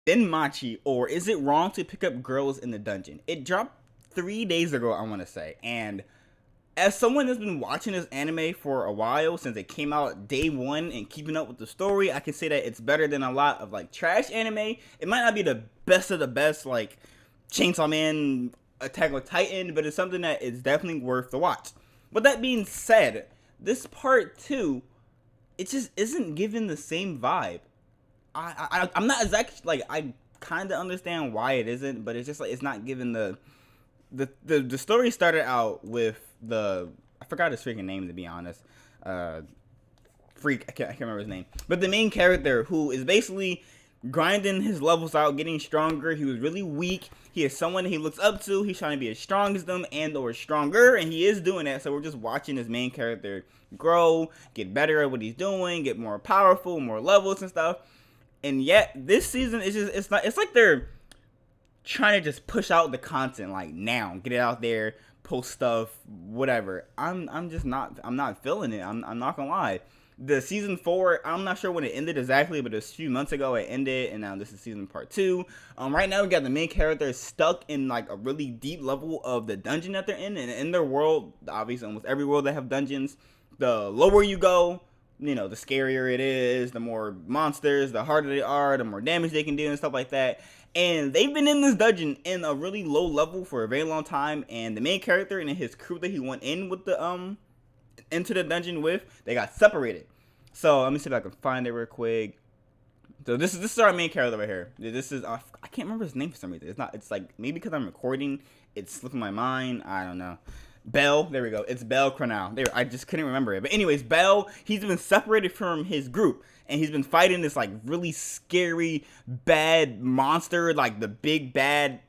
Danmachi, or is it wrong to pick up girls in the dungeon? It dropped 3 days ago, I want to say, and as someone that's been watching this anime for a while, since it came out day one and keeping up with the story, I can say that it's better than a lot of like trash anime. It might not be the best of the best, like Chainsaw Man, Attack on Titan, but it's something that is definitely worth the watch. With that being said, this part two, it just isn't giving the same vibe. I'm not exactly like, I kind of understand why it isn't, but it's just like it's not giving the story started out with I forgot his freaking name, to be honest. I can't remember his name, but the main character, who is basically grinding his levels out, getting stronger. He was really weak. He is someone he looks up to. He's trying to be as strong as them and or stronger, and he is doing that. So we're just watching his main character grow, get better at what he's doing, get more powerful, more levels and stuff. And yet this season is just, it's like they're trying to just push out the content like now, get it out there, post stuff, whatever. I'm not feeling it. I'm not gonna lie. The season 4, I'm not sure when it ended exactly, but a few months ago it ended, and now this is season part 2. Right now we got the main character stuck in like a really deep level of the dungeon that they're in, and in their world, obviously almost every world that have dungeons, the lower you go, you know, the scarier it is, the more monsters, the harder they are, the more damage they can do and stuff like that. And they've been in this dungeon in a really low level for a very long time, and the main character and his crew that he went in with the into the dungeon with, they got separated. So let me see if I can find it real quick. So this is our main character right here. This is I can't remember his name for some reason. It's like maybe because I'm recording, it's slipping my mind. I don't know. Bell, there we go. It's Bell Cronau. There, I just couldn't remember it. But anyways, Bell, he's been separated from his group, and he's been fighting this like really scary, bad monster, like the big bad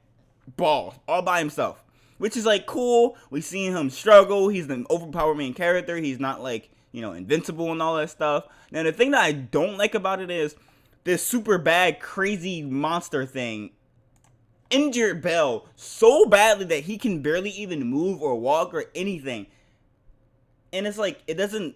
boss, all by himself. Which is like cool. We seen him struggle. He's the overpowered main character. He's not like, you know, invincible and all that stuff. Now the thing that I don't like about it is this super bad, crazy monster thing injured Bell so badly that he can barely even move or walk or anything. And it's like it doesn't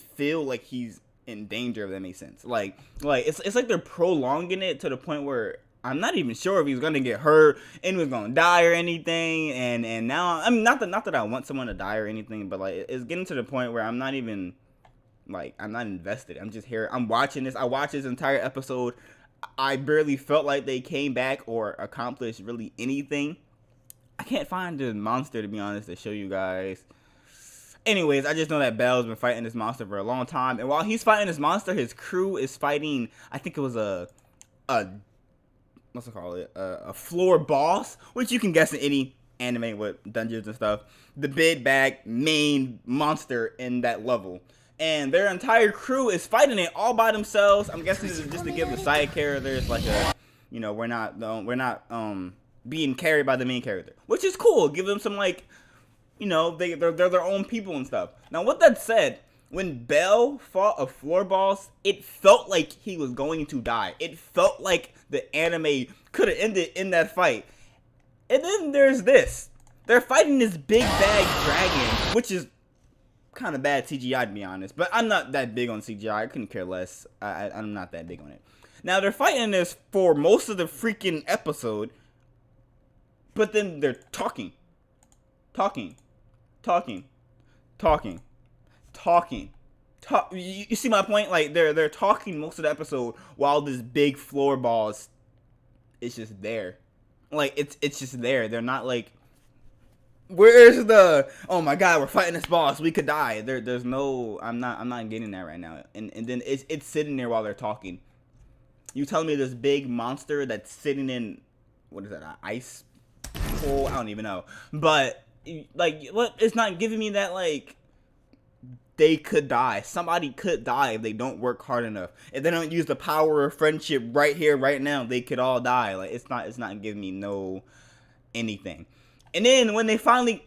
feel like he's in danger, if that makes sense. Like it's like they're prolonging it to the point where I'm not even sure if he's gonna get hurt and he was gonna die or anything. And now, I mean, not that I want someone to die or anything, but like it's getting to the point where I'm not even like, I'm not invested. I'm just here. I'm watching this. I watched this entire episode. I barely felt like they came back or accomplished really anything. I can't find the monster, to be honest, to show you guys. Anyways, I just know that Bell's been fighting this monster for a long time, and while he's fighting this monster, his crew is fighting. I think it was a what's it called? A floor boss, which you can guess in any anime with dungeons and stuff. The big bad main monster in that level. And their entire crew is fighting it all by themselves. I'm guessing this is just to give the side characters like a, you know, we're not being carried by the main character, which is cool. Give them some, like, you know, they're their own people and stuff. Now, with that said, when Bell fought a floor boss, it felt like he was going to die. It felt like the anime could have ended in that fight. And then there's this. They're fighting this big bad dragon, which is kind of bad CGI, to be honest. But I'm not that big on CGI. I couldn't care less. I'm not that big on it. Now, they're fighting this for most of the freaking episode. But then they're talking. You see my point? Like, they're talking most of the episode while this big floor boss is just there. Like, it's just there. They're not like, where's the, oh my god, we're fighting this boss, we could die. There's no, I'm not getting that right now. And then it's sitting there while they're talking. You telling me this big monster that's sitting in, what is that, an ice hole? I don't even know. But like, what? It's not giving me that, like, they could die. Somebody could die if they don't work hard enough. If they don't use the power of friendship right here, right now, they could all die. Like, it's not giving me no anything. And then when they finally,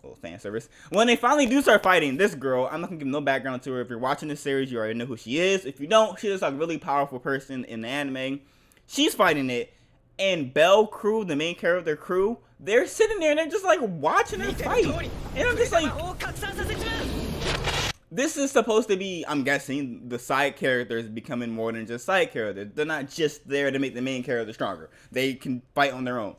little fan service, when they finally do start fighting this girl, I'm not gonna give no background to her. If you're watching this series, you already know who she is. If you don't, she's like a really powerful person in the anime. She's fighting it, and Bell crew, the main character crew, they're sitting there and they're just like watching her fight. And I'm just like, This is supposed to be, I'm guessing, the side characters becoming more than just side characters. They're not just there to make the main character stronger. They can fight on their own.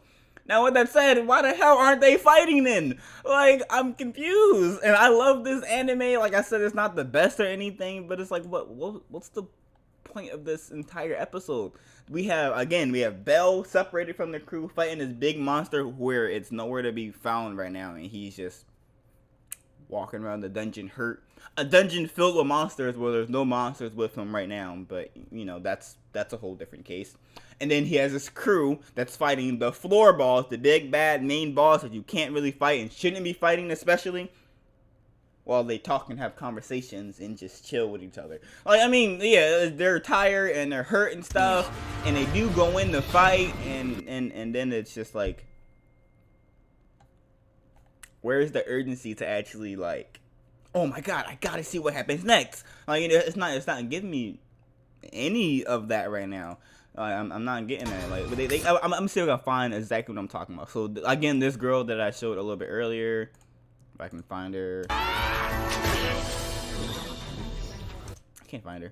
Now, with that said, why the hell aren't they fighting then? Like, I'm confused. And I love this anime. Like I said, it's not the best or anything, but it's like, what's the point of this entire episode? We have Bell separated from the crew, fighting this big monster where it's nowhere to be found right now, and he's just walking around the dungeon hurt. A dungeon filled with monsters where there's no monsters with him right now, but you know, that's a whole different case. And then he has this crew that's fighting the floor boss, the big bad main boss that you can't really fight and shouldn't be fighting, especially while they talk and have conversations and just chill with each other. Like, I mean, yeah, they're tired and they're hurt and stuff, and they do go in to fight, and then it's just like, where's the urgency to actually, like, oh my god, I gotta see what happens next? Like, you know, it's not giving me any of that right now. I'm not getting that. Like, I'm still gonna find exactly what I'm talking about. So again, this girl that I showed a little bit earlier, if I can find her, I can't find her.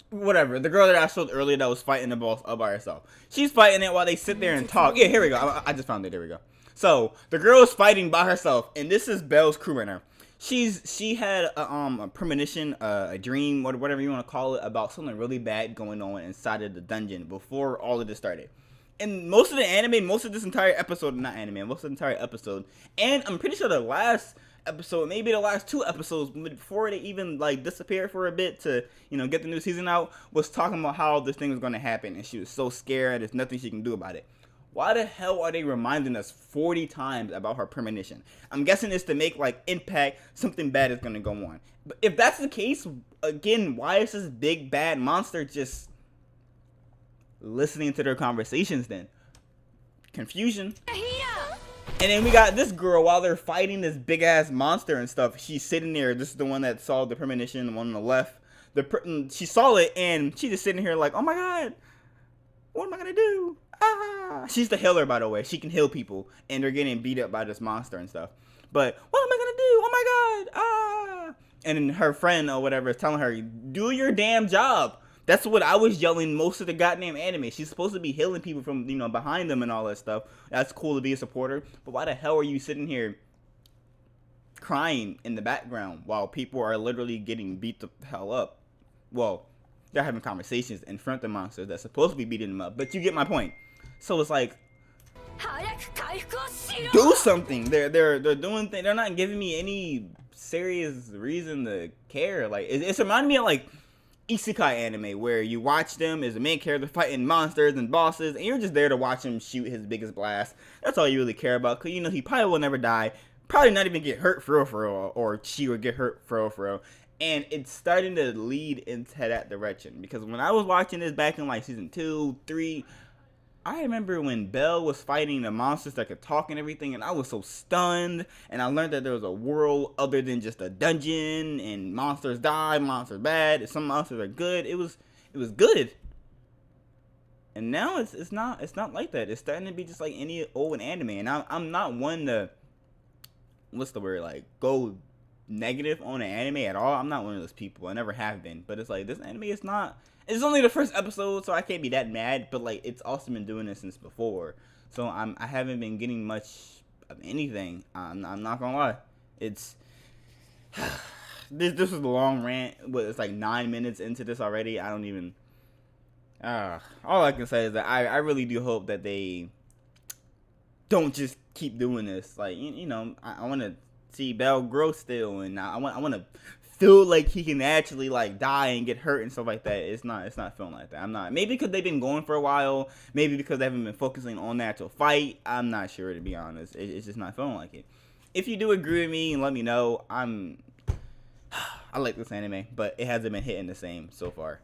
Whatever, the girl that I showed earlier that was fighting the boss all by herself. She's fighting it while they sit there and talk. Yeah, here we go. I just found it. There we go. So the girl is fighting by herself, and this is Belle's crew right now. She had a premonition, a dream, whatever you want to call it, about something really bad going on inside of the dungeon before all of this started. And most of the anime, most of this entire episode, not anime, most of the entire episode, and I'm pretty sure the last episode, maybe the last 2 episodes before they even like disappeared for a bit to, you know, get the new season out, was talking about how this thing was going to happen, and she was so scared there's nothing she can do about it. Why the hell are they reminding us 40 times about her premonition? I'm guessing it's to make, like, impact something bad is going to go on. But if that's the case, again, why is this big bad monster just listening to their conversations then? Confusion. And then we got this girl, while they're fighting this big ass monster and stuff, she's sitting there. This is the one that saw the premonition, the one on the left. She saw it, and she's just sitting here like, oh my god, what am I going to do? Ah! She's the healer, by the way. She can heal people, and they're getting beat up by this monster and stuff. But what am I gonna do? Oh my god! Ah! And then her friend or whatever is telling her, "Do your damn job." That's what I was yelling most of the goddamn anime. She's supposed to be healing people from, you know, behind them and all that stuff. That's cool to be a supporter. But why the hell are you sitting here crying in the background while people are literally getting beat the hell up? Well, they're having conversations in front of the monsters that's supposed to be beating them up. But you get my point. So it's like, do something. They're doing things. They're not giving me any serious reason to care. Like, it's reminding me of like isekai anime, where you watch them as the main character fighting monsters and bosses, and you're just there to watch him shoot his biggest blast. That's all you really care about, because you know he probably will never die, probably not even get hurt for real, or she would get hurt for real. And it's starting to lead into that direction, because when I was watching this back in like season 2, 3, I remember when Belle was fighting the monsters that could talk and everything, and I was so stunned, and I learned that there was a world other than just a dungeon, and monsters die, monsters bad, some monsters are good. It was good. And now it's not like that. It's starting to be just like any old anime, and I'm not one to, what's the word, like, go negative on an anime at all. I'm not one of those people. I never have been. But it's like, this anime is not, it's only the first episode, so I can't be that mad, but like, it's also been doing this since before, so I haven't been getting much of anything. I'm not gonna lie. It's this was a long rant, but it's like 9 minutes into this already. I don't even all I can say is that I really do hope that they don't just keep doing this. Like, you know, I want to see Belle grow still, and I want to feel like he can actually like die and get hurt and stuff like that. It's not feeling like that. I'm not. Maybe because they've been going for a while. Maybe because they haven't been focusing on the actual fight. I'm not sure, to be honest. It's just not feeling like it. If you do agree with me, let me know. I like this anime, but it hasn't been hitting the same so far.